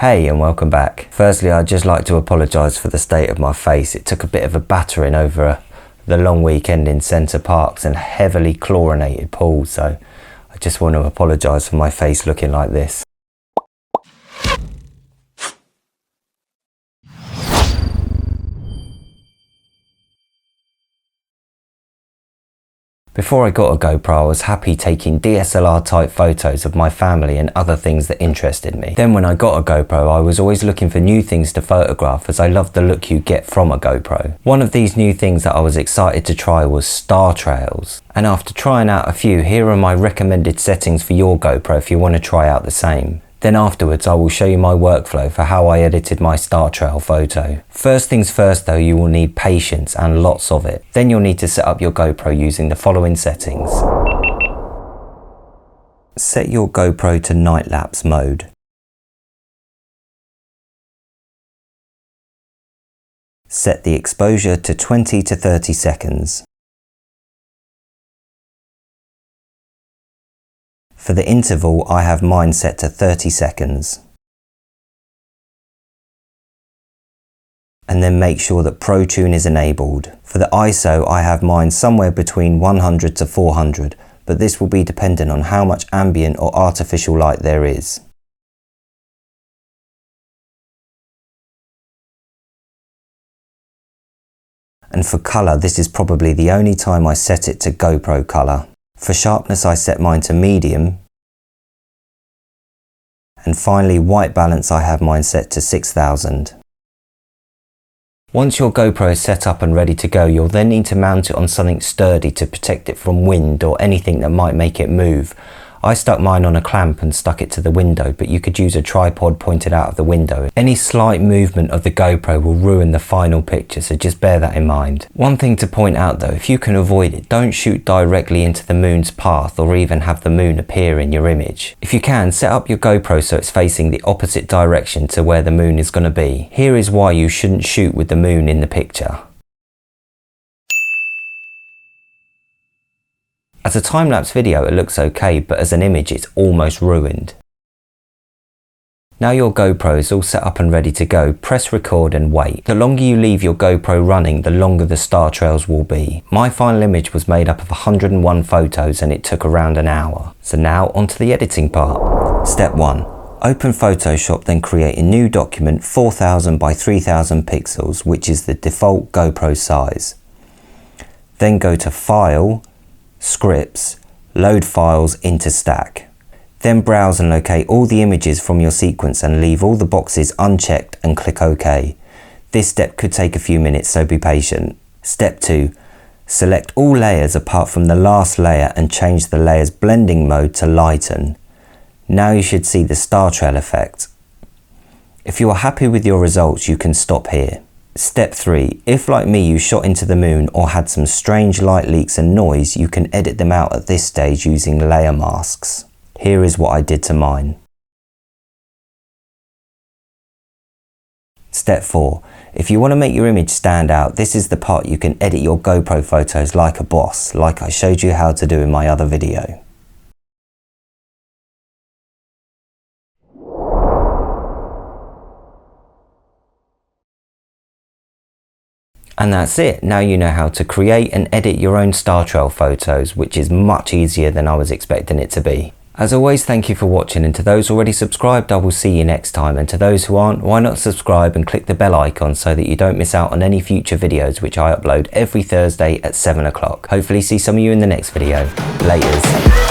Hey and welcome back. Firstly, I'd just like to apologise for the state of my face. It took a bit of a battering over the long weekend in Centre Parks and heavily chlorinated pools, so I just want to apologise for my face looking like this. Before I got a GoPro, I was happy taking DSLR type photos of my family and other things that interested me. Then when I got a GoPro, I was always looking for new things to photograph, as I love the look you get from a GoPro. One of these new things that I was excited to try was Star Trails. And after trying out a few, here are my recommended settings for your GoPro if you want to try out the same. Then afterwards I will show you my workflow for how I edited my Star Trail photo. First things first though, you will need patience and lots of it. Then you'll need to set up your GoPro using the following settings. Set your GoPro to night lapse mode. Set the exposure to 20 to 30 seconds. For the interval, I have mine set to 30 seconds. And then make sure that Pro Tune is enabled. For the ISO, I have mine somewhere between 100 to 400, but this will be dependent on how much ambient or artificial light there is. And for colour, this is probably the only time I set it to GoPro colour. For sharpness, I set mine to medium. And finally, white balance, I have mine set to 6000. Once your GoPro is set up and ready to go, you'll then need to mount it on something sturdy to protect it from wind or anything that might make it move. I stuck mine on a clamp and stuck it to the window, but you could use a tripod pointed out of the window. Any slight movement of the GoPro will ruin the final picture, so just bear that in mind. One thing to point out though, if you can avoid it, don't shoot directly into the moon's path or even have the moon appear in your image. If you can, set up your GoPro so it's facing the opposite direction to where the moon is going to be. Here is why you shouldn't shoot with the moon in the picture. As a time-lapse video it looks okay, but as an image it's almost ruined. Now your GoPro is all set up and ready to go, press record and wait. The longer you leave your GoPro running, the longer the Star Trails will be. My final image was made up of 101 photos and it took around an hour. So now onto the editing part. Step 1. Open Photoshop, then create a new document 4000 by 3000 pixels, which is the default GoPro size. Then go to File, Scripts, load files into stack. Then browse and locate all the images from your sequence and leave all the boxes unchecked and click OK. This step could take a few minutes, so be patient. Step 2. Select all layers apart from the last layer and change the layer's blending mode to lighten. Now you should see the Star Trail effect. If you are happy with your results, you can stop here. Step 3. If like me you shot into the moon or had some strange light leaks and noise, you can edit them out at this stage using layer masks. Here is what I did to mine. Step 4. If you want to make your image stand out, this is the part you can edit your GoPro photos like a boss, like I showed you how to do in my other video. And that's it. Now you know how to create and edit your own Star Trail photos, which is much easier than I was expecting it to be. As always, thank you for watching, and to those already subscribed, I will see you next time, and to those who aren't, why not subscribe and click the bell icon so that you don't miss out on any future videos which I upload every Thursday at 7 o'clock. Hopefully see some of you in the next video. Laters.